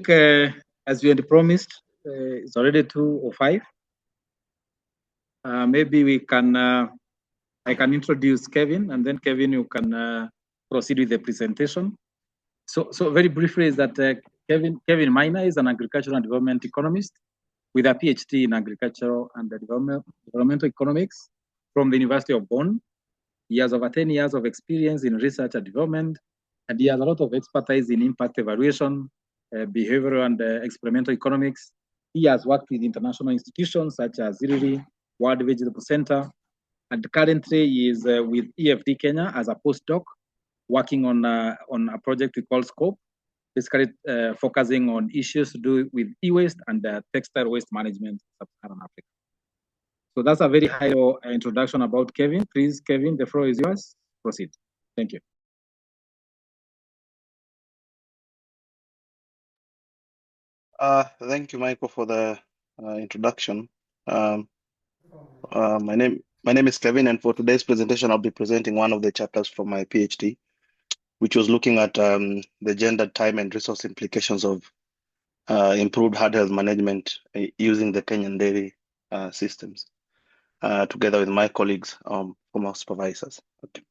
think, as we had promised, it's already 2:05. Maybe we can, I can introduce Kevin, and then Kevin, you can proceed with the presentation. So very briefly is that Kevin Maina is an agricultural and development economist with a PhD in agricultural and developmental economics from the University of Bonn. He has over 10 years of experience in research and development, and he has a lot of expertise in impact evaluation, behavioral and experimental economics. He has worked with international institutions such as IRRI, World Vegetable Center, and currently he is with EfD Kenya as a postdoc, working on a project we call Scope, basically focusing on issues to do with e-waste and textile waste management in Sub-Saharan Africa. So that's a very high introduction about Kevin. Please, Kevin, the floor is yours. Proceed. Thank you. Thank you, Michael, for the introduction. My name is Kevin, and for today's presentation, I'll be presenting one of the chapters from my PhD, which was looking at the gender, time, and resource implications of improved herd health management using the Kenyan dairy systems, together with my colleagues from our supervisors. Okay.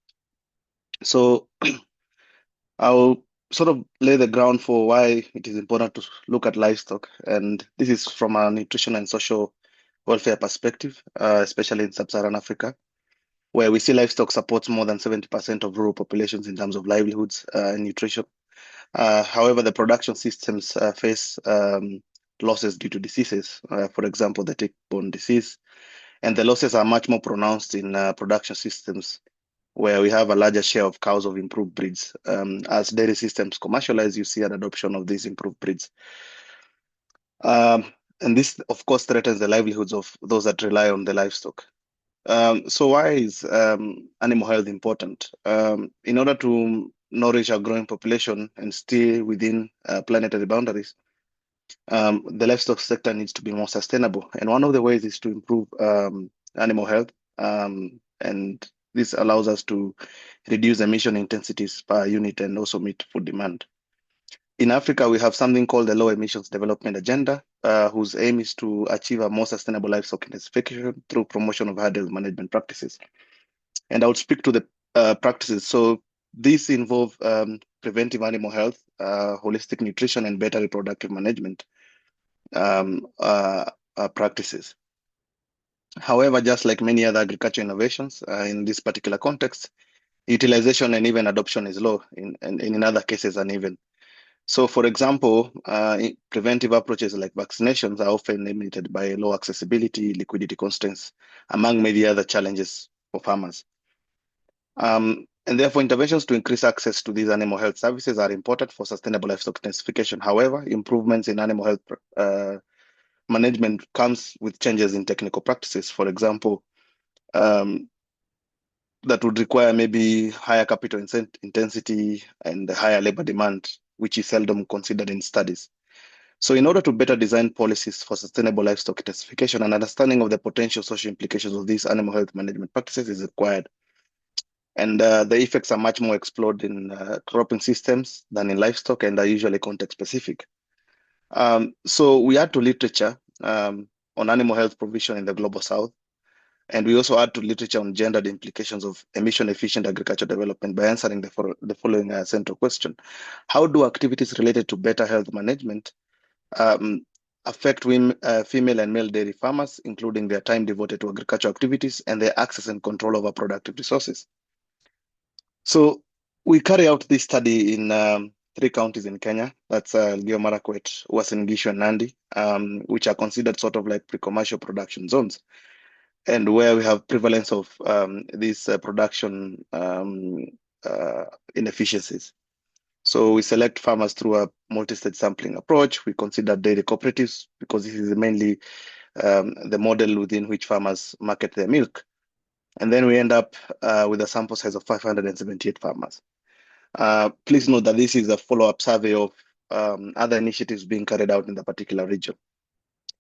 So I'll sort of lay the ground for why it is important to look at livestock, and this is from a nutrition and social welfare perspective, especially in Sub-Saharan Africa, where we see livestock supports more than 70% of rural populations in terms of livelihoods and nutrition. However, the production systems face losses due to diseases, for example, the tick-borne disease, and the losses are much more pronounced in production systems where we have a larger share of cows of improved breeds. As dairy systems commercialize, you see an adoption of these improved breeds. And this, of course, threatens the livelihoods of those that rely on the livestock. So why is animal health important? In order to nourish our growing population and stay within planetary boundaries, the livestock sector needs to be more sustainable. And one of the ways is to improve animal health. And this allows us to reduce emission intensities per unit and also meet food demand. In Africa, we have something called the Low Emissions Development Agenda, whose aim is to achieve a more sustainable livestock intensification through promotion of herd health management practices. And I would speak to the practices. So these involve preventive animal health, holistic nutrition, and better reproductive management practices. However, just like many other agriculture innovations, in this particular context, utilization and even adoption is low, and in other cases uneven. So, for example, preventive approaches like vaccinations are often limited by low accessibility, liquidity constraints, among many other challenges for farmers. And therefore, interventions to increase access to these animal health services are important for sustainable livestock intensification. However, improvements in animal health management comes with changes in technical practices. For example, that would require maybe higher capital intensity and higher labor demand, which is seldom considered in studies. So in order to better design policies for sustainable livestock intensification, an understanding of the potential social implications of these animal health management practices is required. And the effects are much more explored in cropping systems than in livestock and are usually context specific. So we add to literature on animal health provision in the Global South. And we also add to literature on gendered implications of emission-efficient agriculture development by answering the following central question. How do activities related to better health management affect female and male dairy farmers, including their time devoted to agricultural activities and their access and control over productive resources? So we carry out this study in 3 counties in Kenya. That's Elgeyo Marakwet, Uasin Gishu, and Nandi, which are considered sort of like pre-commercial production zones, and where we have prevalence of these production inefficiencies. So we select farmers through a multi-stage sampling approach. We consider dairy cooperatives because this is mainly the model within which farmers market their milk. And then we end up with a sample size of 578 farmers. Please note that this is a follow-up survey of other initiatives being carried out in the particular region.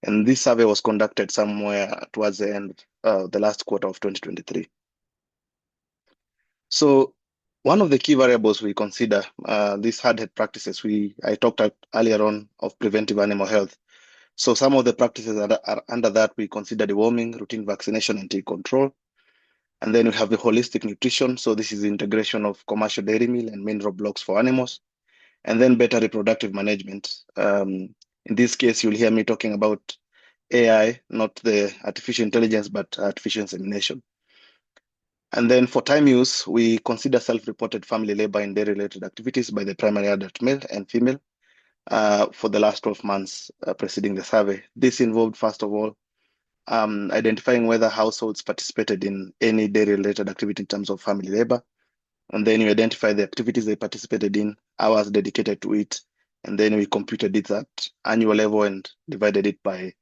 And this survey was conducted somewhere towards the end of the last quarter of 2023. So One of the key variables we consider, these hard head practices, I talked earlier on of preventive animal health. So some of the practices that are under that, we consider deworming, routine vaccination, and tick control. And then we have the holistic nutrition. So this is the integration of commercial dairy meal and mineral blocks for animals. And then better reproductive management. In this case, you'll hear me talking about AI, not the artificial intelligence, but artificial insemination. And then for time use, we consider self-reported family labor in dairy-related activities by the primary adult male and female for the last 12 months preceding the survey. This involved, first of all, identifying whether households participated in any dairy-related activity in terms of family labor. And then you identify the activities they participated in, hours dedicated to it. And then we computed it at annual level and divided it by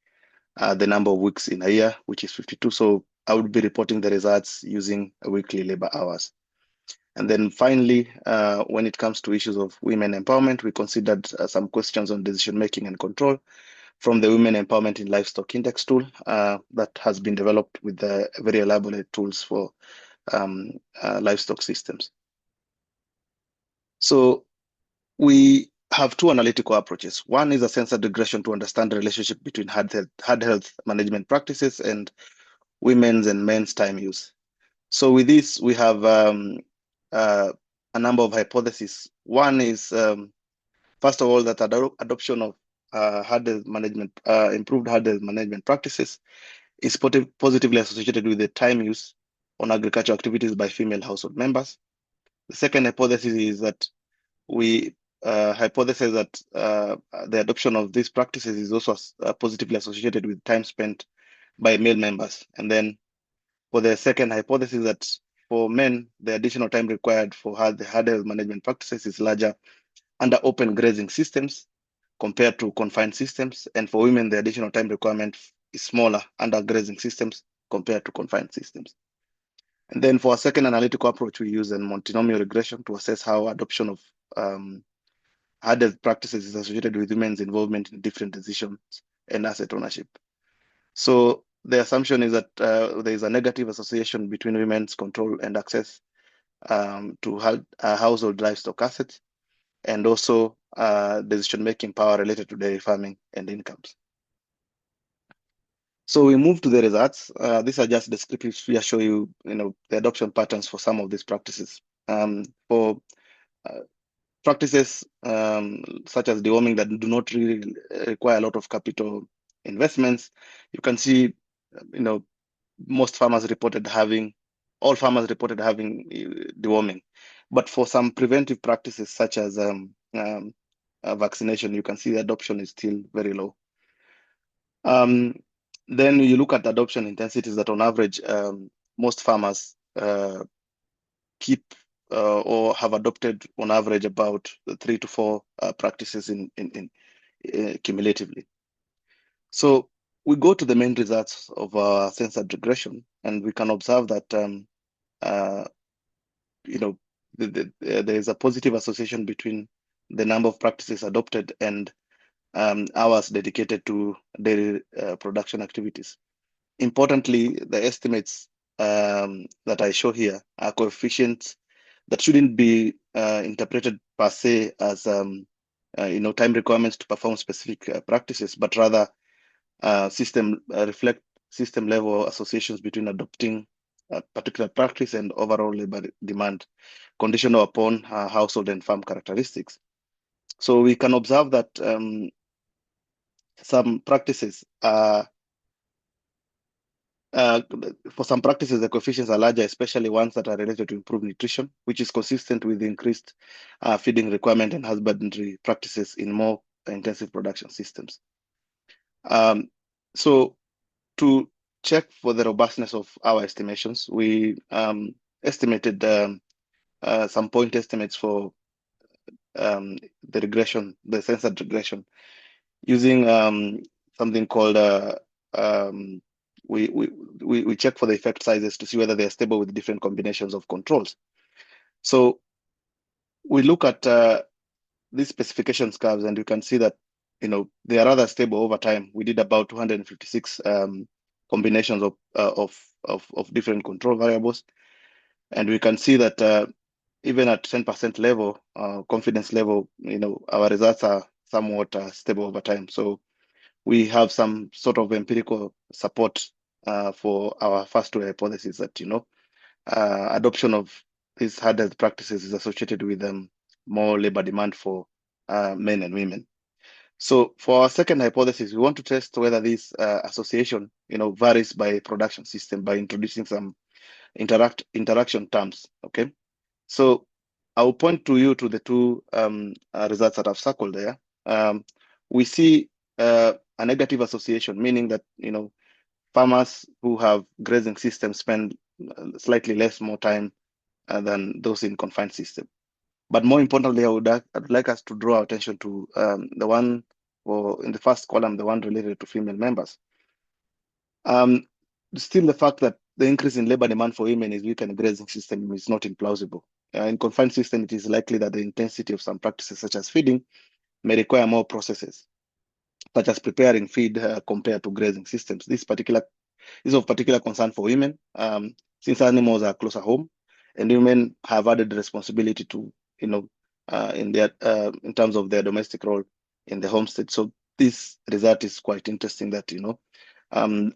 the number of weeks in a year, which is 52. So I would be reporting the results using weekly labor hours. And then finally, when it comes to issues of women empowerment, we considered some questions on decision-making and control from the Women Empowerment in Livestock Index tool that has been developed with the very elaborate tools for livestock systems. So we have two analytical approaches. One is a censored regression to understand the relationship between hard health management practices and women's and men's time use. So with this, we have a number of hypotheses. One is, first of all, that adoption of improved hard health management practices is positively associated with the time use on agricultural activities by female household members. The second hypothesis is that we hypothesize that the adoption of these practices is also positively associated with time spent by male members. And then for the second hypothesis that for men, the additional time required for the hard health management practices is larger under open grazing systems compared to confined systems. And for women, the additional time requirement is smaller under grazing systems compared to confined systems. And then for a second analytical approach, we use a multinomial regression to assess how adoption of hard health practices is associated with women's involvement in different decisions and asset ownership. So the assumption is that there is a negative association between women's control and access to household livestock assets, and also decision-making power related to dairy farming and incomes. So we move to the results. These are just descriptives to show you, the adoption patterns for some of these practices. For practices such as deworming that do not really require a lot of capital investments, you can see, all farmers reported having deworming. But for some preventive practices such as vaccination, you can see the adoption is still very low. Then you look at adoption intensities that on average, most farmers keep or have adopted on average about 3 to 4 practices in cumulatively. So we go to the main results of our censored regression, and we can observe that there is a positive association between the number of practices adopted and hours dedicated to dairy production activities. Importantly, the estimates that I show here are coefficients that shouldn't be interpreted per se as time requirements to perform specific practices, but rather reflect system level associations between adopting a particular practice and overall labor demand, conditional upon household and farm characteristics. So we can observe that some practices for some practices, the coefficients are larger, especially ones that are related to improved nutrition, which is consistent with the increased feeding requirement and husbandry practices in more intensive production systems. So to check for the robustness of our estimations, we estimated some point estimates for the regression, the censored regression, using something called we check for the effect sizes to see whether they are stable with different combinations of controls. So we look at these specifications curves, and you can see that they are rather stable over time. We did about 256 combinations of different control variables, and we can see that even at 10% level, confidence level, our results are somewhat stable over time. So we have some sort of empirical support for our first two hypotheses that, adoption of these hard health practices is associated with more labor demand for men and women. So for our second hypothesis, we want to test whether this association, varies by production system by introducing some interaction terms. Okay, so I'll point you to the two results that I've circled there. We see a negative association, meaning that farmers who have grazing systems spend slightly more time than those in confined system. But more importantly, I'd like us to draw our attention to the one, or in the first column, the one related to female members. Still, the fact that the increase in labor demand for women is weak in grazing system is not implausible. In confined system, it is likely that the intensity of some practices, such as feeding, may require more processes, such as preparing feed compared to grazing systems. This is of particular concern for women, since animals are closer home, and women have added responsibility to, in terms of their domestic role in the homestead. So this result is quite interesting that,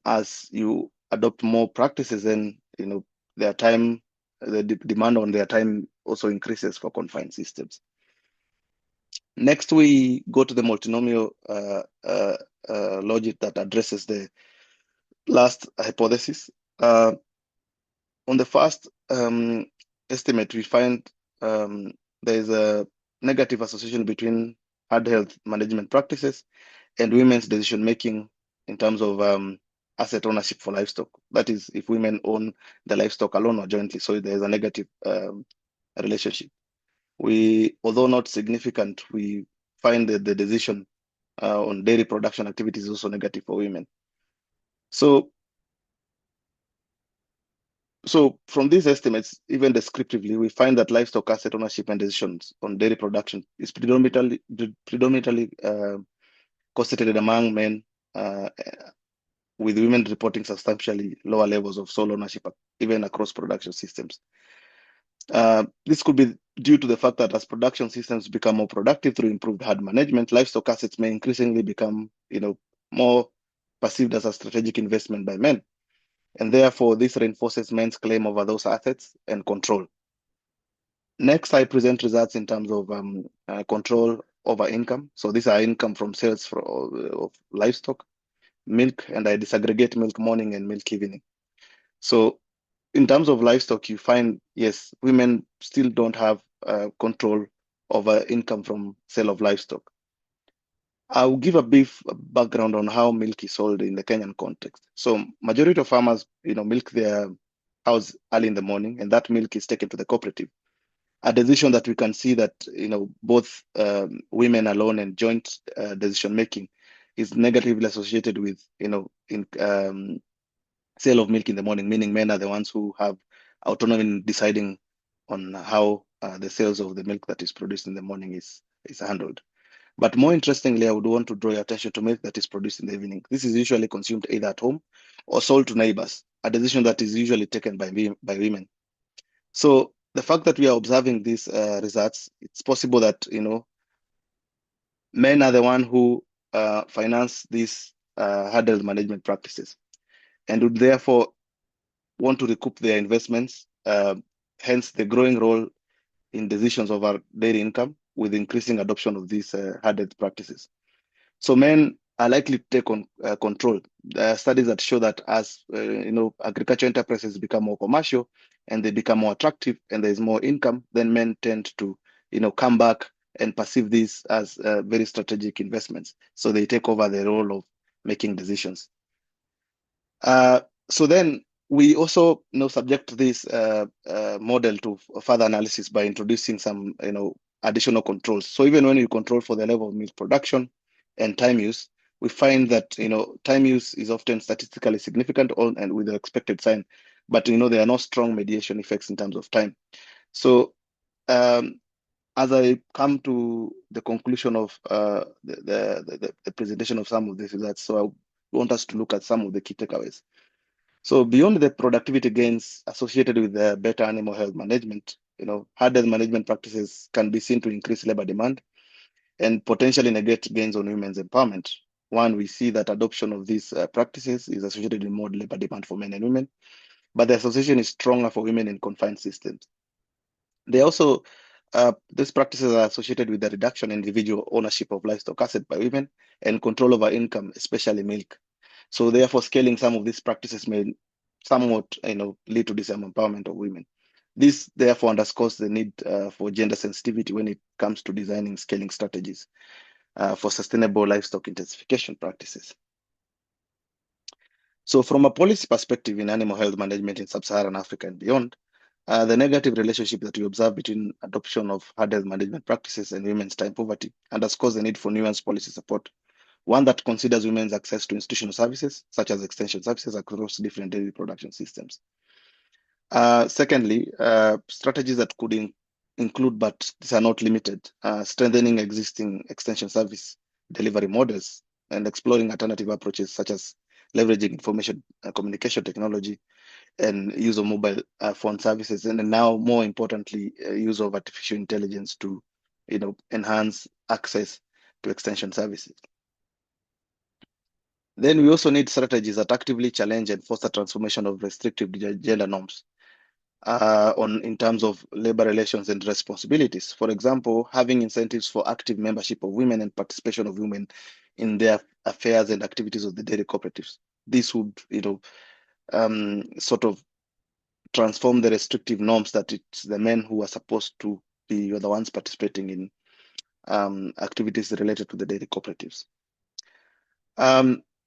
as you adopt more practices, then, their time, the demand on their time also increases for confined systems. Next, we go to the multinomial logic that addresses the last hypothesis. On the first estimate, we find there is a negative association between hard health management practices and women's decision making in terms of asset ownership for livestock. That is, if women own the livestock alone or jointly, so there is a negative relationship. Although not significant, we find that the decision on dairy production activities is also negative for women. So from these estimates, even descriptively, we find that livestock asset ownership and decisions on dairy production is predominantly concentrated among men, with women reporting substantially lower levels of sole ownership, even across production systems. This could be due to the fact that as production systems become more productive through improved herd management, livestock assets may increasingly become, more perceived as a strategic investment by men. And therefore, this reinforces men's claim over those assets and control. Next, I present results in terms of control over income. So these are income from sales of livestock, milk, and I disaggregate milk morning and milk evening. So in terms of livestock, you find, yes, women still don't have control over income from sale of livestock. I'll give a brief background on how milk is sold in the Kenyan context. So majority of farmers, milk their cows early in the morning, and that milk is taken to the cooperative. A decision that we can see that, both women alone and joint decision making is negatively associated with, sale of milk in the morning, meaning men are the ones who have autonomy in deciding on how the sales of the milk that is produced in the morning is handled. But more interestingly, I would want to draw your attention to milk that is produced in the evening. This is usually consumed either at home or sold to neighbors, a decision that is usually taken by women. So the fact that we are observing these results, it's possible that, men are the one who finance these hard health management practices and would therefore want to recoup their investments, hence the growing role in decisions of our dairy income with increasing adoption of these hard health practices. So men are likely to take on control. There are studies that show that as agriculture enterprises become more commercial and they become more attractive and there's more income, then men tend to come back and perceive these as very strategic investments. So they take over the role of making decisions. So then we also subject this model to further analysis by introducing some additional controls. So even when you control for the level of milk production and time use, we find that time use is often statistically significant and with the expected sign, but there are no strong mediation effects in terms of time. So as I come to the conclusion of the presentation of some of these results, so I want us to look at some of the key takeaways. So beyond the productivity gains associated with the better animal health management, hard health management practices can be seen to increase labor demand and potentially negate gains on women's empowerment. One, we see that adoption of these practices is associated with more labor demand for men and women, but the association is stronger for women in confined systems. They also, these practices are associated with the reduction in individual ownership of livestock assets by women and control over income, especially milk. So therefore, scaling some of these practices may somewhat, lead to disempowerment of women. This therefore underscores the need for gender sensitivity when it comes to designing scaling strategies for sustainable livestock intensification practices. So from a policy perspective in animal health management in sub-Saharan Africa and beyond, the negative relationship that we observe between adoption of hard health management practices and women's time poverty underscores the need for nuanced policy support, one that considers women's access to institutional services, such as extension services across different dairy production systems. Secondly, strategies that could include, but these are not limited, strengthening existing extension service delivery models and exploring alternative approaches such as leveraging information communication technology and use of mobile phone services, and now more importantly, use of artificial intelligence to enhance access to extension services. Then we also need strategies that actively challenge and foster transformation of restrictive gender norms in terms of labor relations and responsibilities. For example, having incentives for active membership of women and participation of women in their affairs and activities of the dairy cooperatives. This would, sort of transform the restrictive norms that it's the men who are supposed to be the ones participating in activities related to the dairy cooperatives.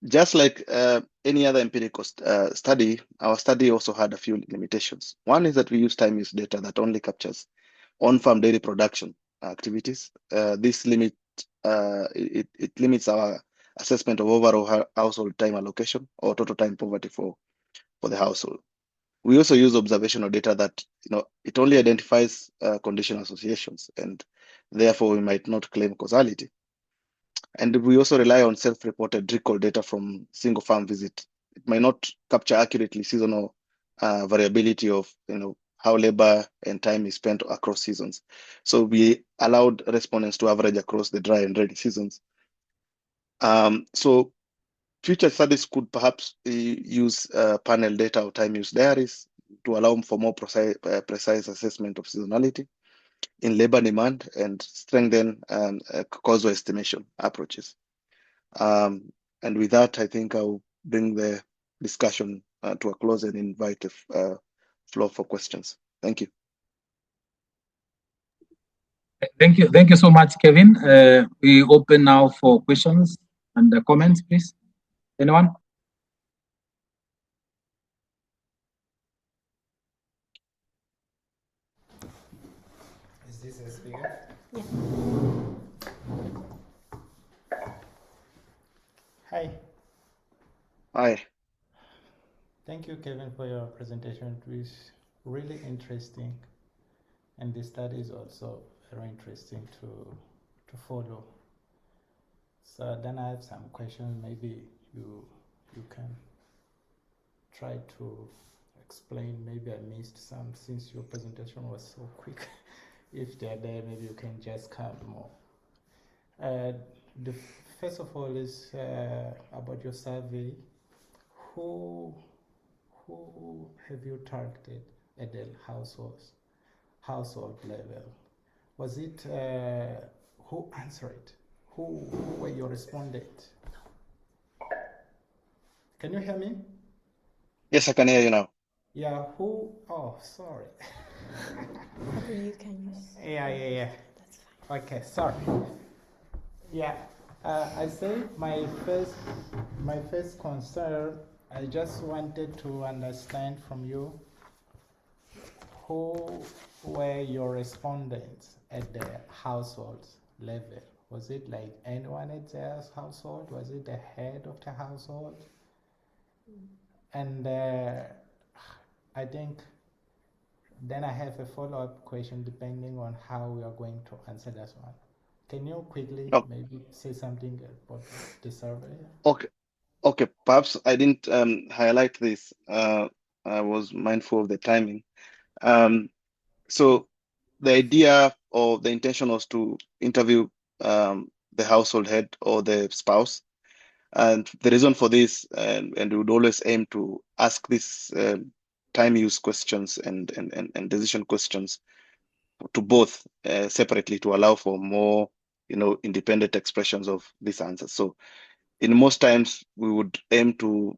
Just like any other empirical study, our study also had a few limitations. One is that we use time use data that only captures on-farm dairy production activities. This limit it limits our assessment of overall household time allocation or total time poverty for the household. We also use observational data that it only identifies condition associations, and therefore we might not claim causality. And we also rely on self-reported recall data from single farm visit. It might not capture accurately seasonal variability of how labor and time is spent across seasons. So we allowed respondents to average across the dry and rainy seasons. So future studies could perhaps use panel data or time use diaries to allow for more precise assessment of seasonality in labor demand and strengthen causal estimation approaches. And with that, I think I'll bring the discussion to a close and invite the floor for questions. Thank you. Thank you so much, Kevin. We open now for questions and comments, please. Anyone? Is this a speaker? Yeah. Hi. Hi. Thank you, Kevin, for your presentation. It was really interesting, and the study is also very interesting to follow. So then I have some questions. Maybe you can try to explain. Maybe I missed some since your presentation was so quick. If they're there, maybe you can just come more. The first of all is about your survey. Who have you targeted at the household level? Was it who answered? Who were your respondents? Can you hear me? Yes, I can hear you now. Yeah. Who? Oh, sorry. Okay, you can use. Yeah. That's fine. Okay, sorry. Yeah, I say my first concern. I just wanted to understand from you who were your respondents at the household level. Was it like anyone at their household? Was it the head of the household? And I think then I have a follow-up question depending on how we are going to answer this one. Can you quickly maybe say something about the survey? Okay. Perhaps I didn't highlight this. I was mindful of the timing. So the idea or the intention was to interview the household head or the spouse. And the reason for this, and we would always aim to ask these time use questions and decision questions to both separately to allow for more, independent expressions of these answers. So in most times we would aim to,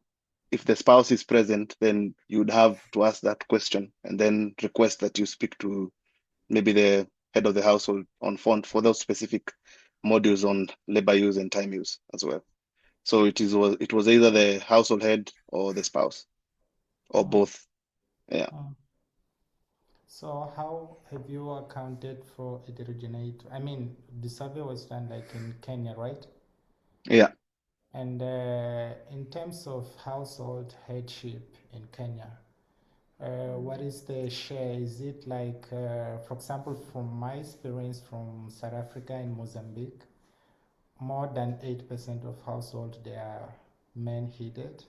if the spouse is present, then you would have to ask that question and then request that you speak to maybe the head of the household on phone for those specific modules on labor use and time use as well. So it was either the household head or the spouse or both. Yeah. So how have you accounted for heterogeneity? I mean, the survey was done like in Kenya, right? Yeah. And in terms of household headship in Kenya, what is the share? Is it like, for example, from my experience from South Africa and Mozambique, more than 8% of households they are men-headed.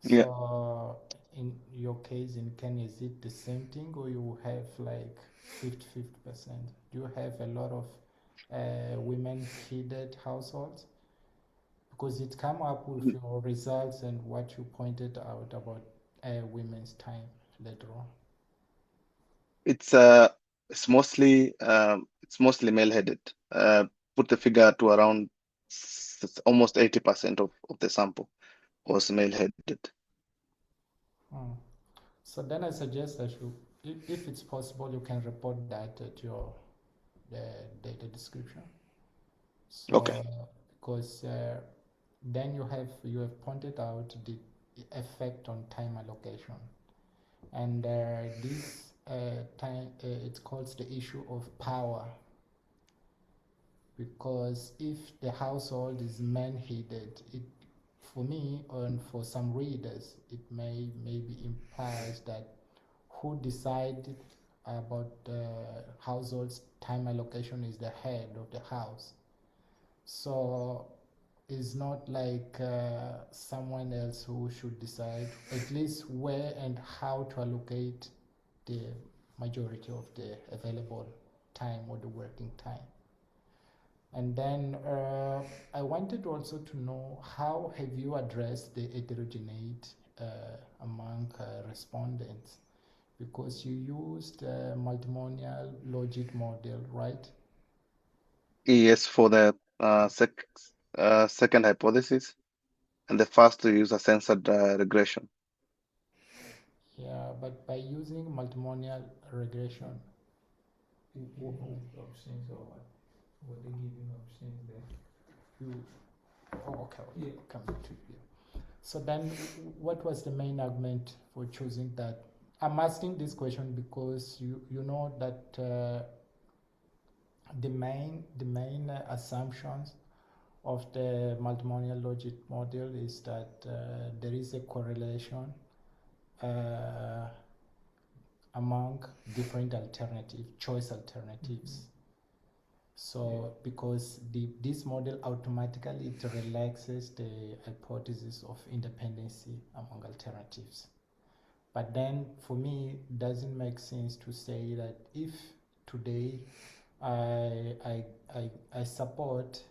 Yeah. So in your case in Kenya, is it the same thing, or you have like 50%? Do you have a lot of women-headed households? Because it come up with your results and what you pointed out about women's time later on. It's mostly male-headed. Put the figure to around almost 80% of the sample was male-headed. So then I suggest that you, if it's possible, you can report that at your data description. So, Okay. because then you have pointed out the effect on time allocation, and this time it calls the issue of power, because if the household is man-headed, it, for me and for some readers, it maybe implies that who decided about the household's time allocation is the head of the house. So it's not like someone else who should decide at least where and how to allocate the majority of the available time or the working time. And then I wanted also to know, how have you addressed the heterogeneity among respondents? Because you used a multimodal logic model, right? Yes, for the second hypothesis, and the first to use a censored regression. Yeah, but by using multimodal regression, options or what? What they giving options there? You, okay, yeah. Come to you. So then, what was the main argument for choosing that? I'm asking this question because you know that the main assumptions of the multimodal logic model is that there is a correlation among different choice alternatives. So because this model automatically it relaxes the hypothesis of independency among alternatives. But then for me, it doesn't make sense to say that if today I support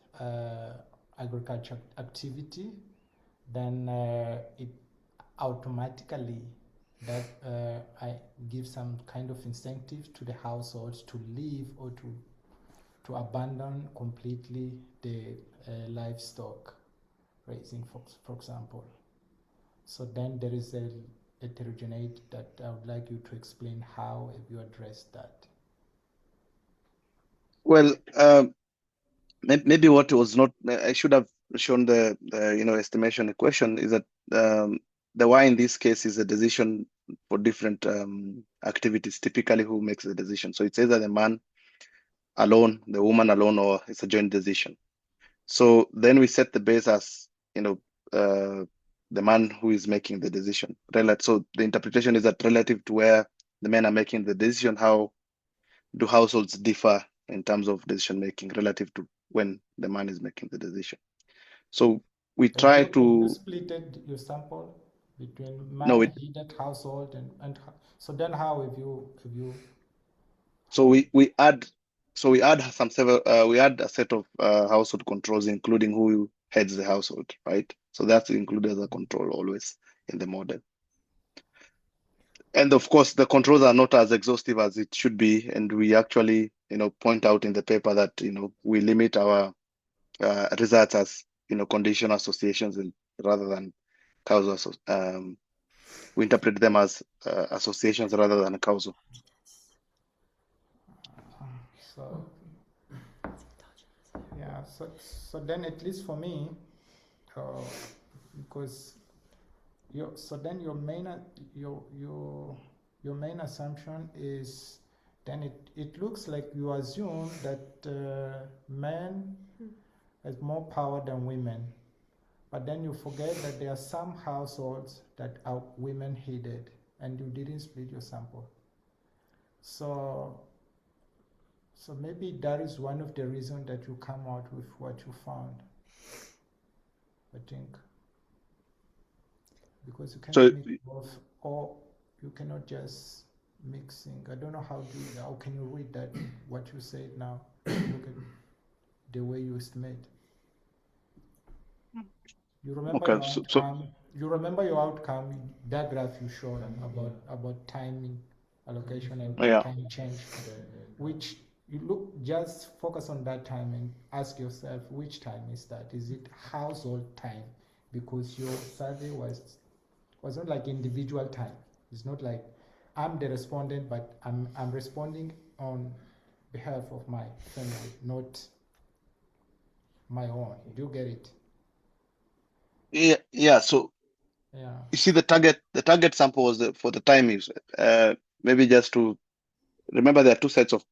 agriculture activity, then it automatically that I give some kind of incentive to the households to leave or to abandon completely the livestock raising, for example. So then there is a heterogeneity that I would like you to explain how have you addressed that. Well, maybe what was not, I should have shown the estimation equation is that the Y in this case is a decision for different activities, typically who makes the decision. So it's either the man alone, the woman alone, or it's a joint decision. So then we set the base as, the man who is making the decision. So the interpretation is that relative to where the men are making the decision, how do households differ in terms of decision making relative to when the man is making the decision? So we try Have you to splitted your sample between no, man-headed household and so then how have you So we add some several we add a set of household controls, including who heads the household, right? So that's included as a control always in the model. And of course, the controls are not as exhaustive as it should be, and we actually, point out in the paper that we limit our results as conditional associations rather than causal. We interpret them as associations rather than causal. So yeah, so then at least for me, because your main assumption is, then it looks like you assume that men has more power than women, but then you forget that there are some households that are women headed, and you didn't split your sample. So maybe that is one of the reasons that you come out with what you found, I think. Because you cannot mix both, or you cannot just mixing. I don't know how can you read that, what you said now, look at the way you estimate. You remember your outcome. You remember your outcome, that graph you showed about timing allocation and time change, which you just focus on that time and ask yourself, which time is that? Is it household time? Because your survey was not like individual time. It's not like I'm the respondent, but I'm responding on behalf of my family, not my own. Do you get it? Yeah. So you see, the target sample was for the time use. Maybe just to remember, there are two sets of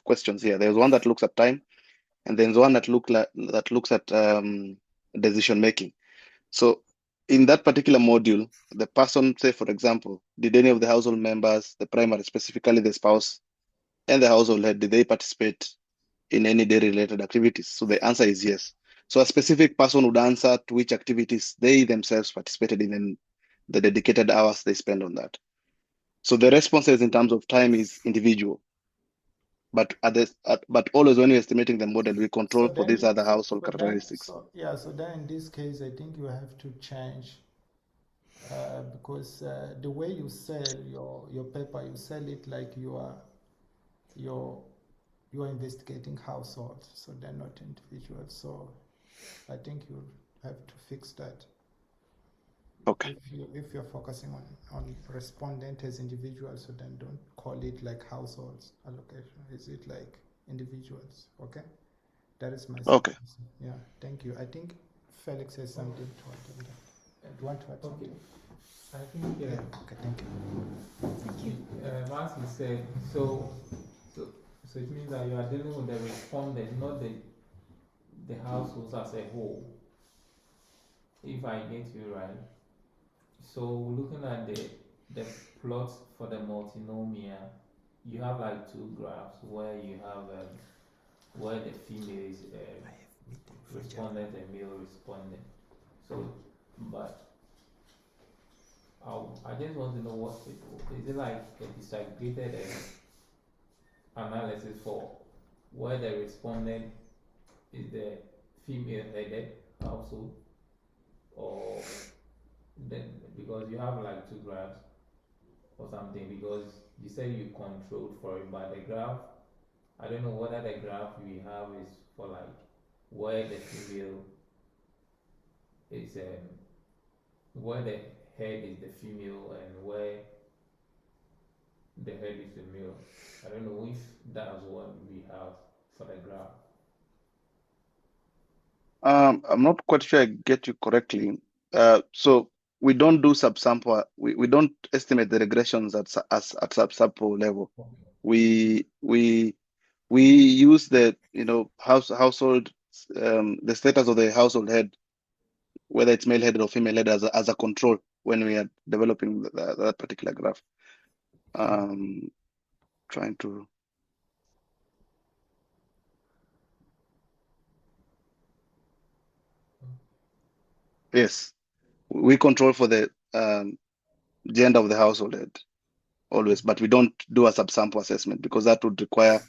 questions here. There's one that looks at time, and then there's one that looks at decision making. So in that particular module, the person, say for example, did any of the household members, the primary, specifically the spouse and the household head, did they participate in any day-related activities? So the answer is yes. So a specific person would answer to which activities they themselves participated in the dedicated hours they spend on that. So the responses in terms of time is individual. But but always when we're estimating the model, we control for these other household characteristics. So then in this case, I think you have to change because the way you sell your paper, you sell it like you are investigating households, so they're not individuals. So I think you have to fix that. Okay. If you're focusing on respondent as individuals, so then don't call it like households allocation. Is it like individuals? Okay, that is my suggestion. Yeah, thank you. I think Felix has something to add. Do you want to add something? I think okay, thank you. Thank you. As he said, so it means that you are dealing with the respondent, not the households as a whole. If I get you right. So looking at the plot for the multinomial, you have like two graphs where you have where the female is respondent and male respondent. So, but I just want to know what is it like a disaggregated analysis for where the respondent is the female headed household, or then because you have like two graphs or something, because you said you controlled for it, but the graph, I don't know whether the graph we have is for like where the female is where the head is the female and where the head is the male. I don't know if that's what we have for the graph. I'm not quite sure I get you correctly. So we don't do subsample. We don't estimate the regressions at subsample level. We use the household the status of the household head, whether it's male headed or female headed, as a control when we are developing that particular graph. Trying to. Yes, we control for the gender of the household head. always, but we don't do a subsample assessment because that would require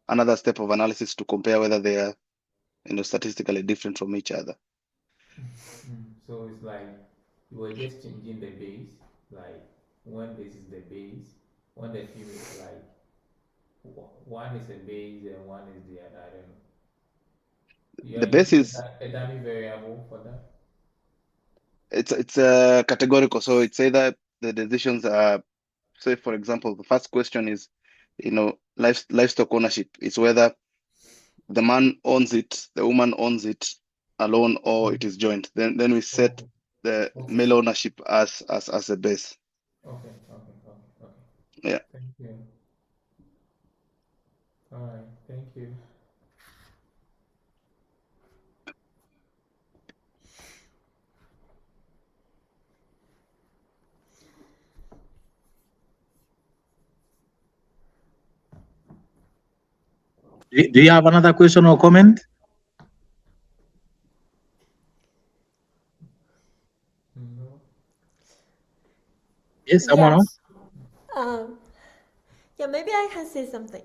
another step of analysis to compare whether they are, statistically different from each other. So it's like you were just changing the base, like when this is the base, when the female is like one is a base and one is the other. I don't know. You The base is a dummy variable for that. it's categorical, so it's either the decisions are, say for example, the first question is, livestock ownership. It's whether the man owns it, the woman owns it alone, or it is joint. Then we set the male ownership as a base. Okay. Yeah. Thank you. All right. Thank you. Do you have another question or comment? No. Yes, someone else? Yeah, maybe I can say something.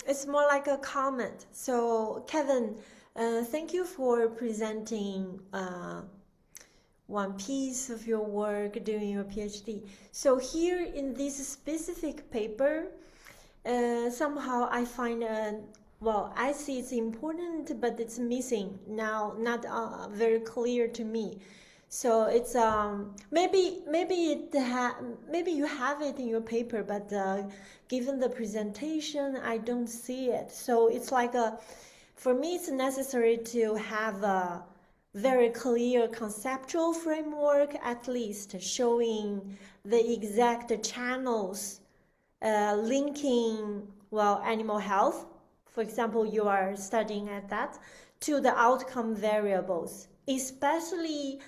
It's more like a comment. So, Kevin, thank you for presenting one piece of your work during your PhD. So here in this specific paper, somehow I find, well, I see it's important, but it's missing now, not very clear to me. So it's maybe you have it in your paper, but given the presentation, I don't see it. So it's like for me, it's necessary to have a very clear conceptual framework, at least showing the exact channels linking, well, animal health. For example, you are studying at that, to the outcome variables, especially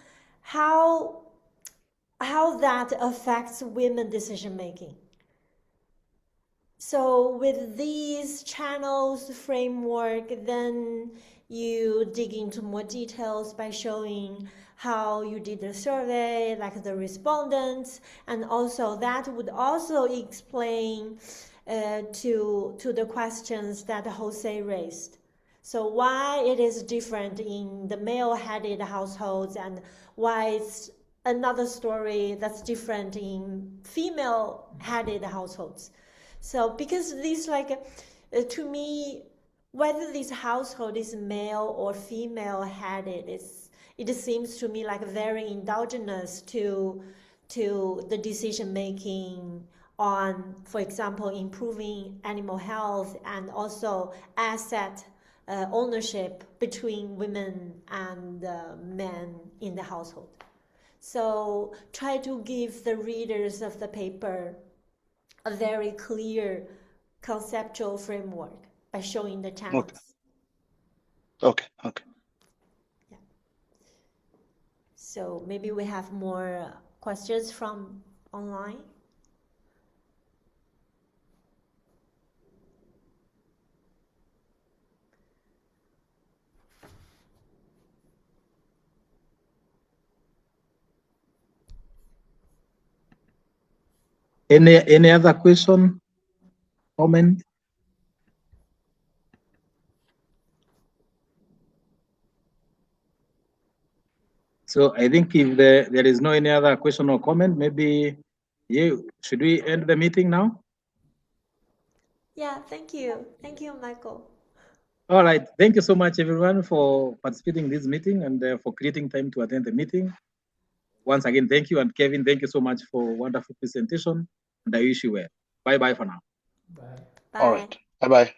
how that affects women decision making. So with these channels framework, then you dig into more details by showing how you did the survey, like the respondents, and also that would also explain to the questions that Jose raised. So why it is different in the male-headed households and why it's another story that's different in female-headed households. So because this to me, whether this household is male or female headed, it seems to me like very endogenous to the decision making on, for example, improving animal health and also asset ownership between women and men in the household. So try to give the readers of the paper a very clear conceptual framework by showing the channels. Okay. Yeah. So maybe we have more questions from online. Any other question, comment? So I think if there is no any other question or comment, maybe should we end the meeting now? Yeah, thank you. Thank you, Michael. All right. Thank you so much, everyone, for participating in this meeting and for creating time to attend the meeting. Once again, thank you. And Kevin, thank you so much for a wonderful presentation. And I wish you well. Bye-bye for now. Bye. Bye. All right. Bye-bye.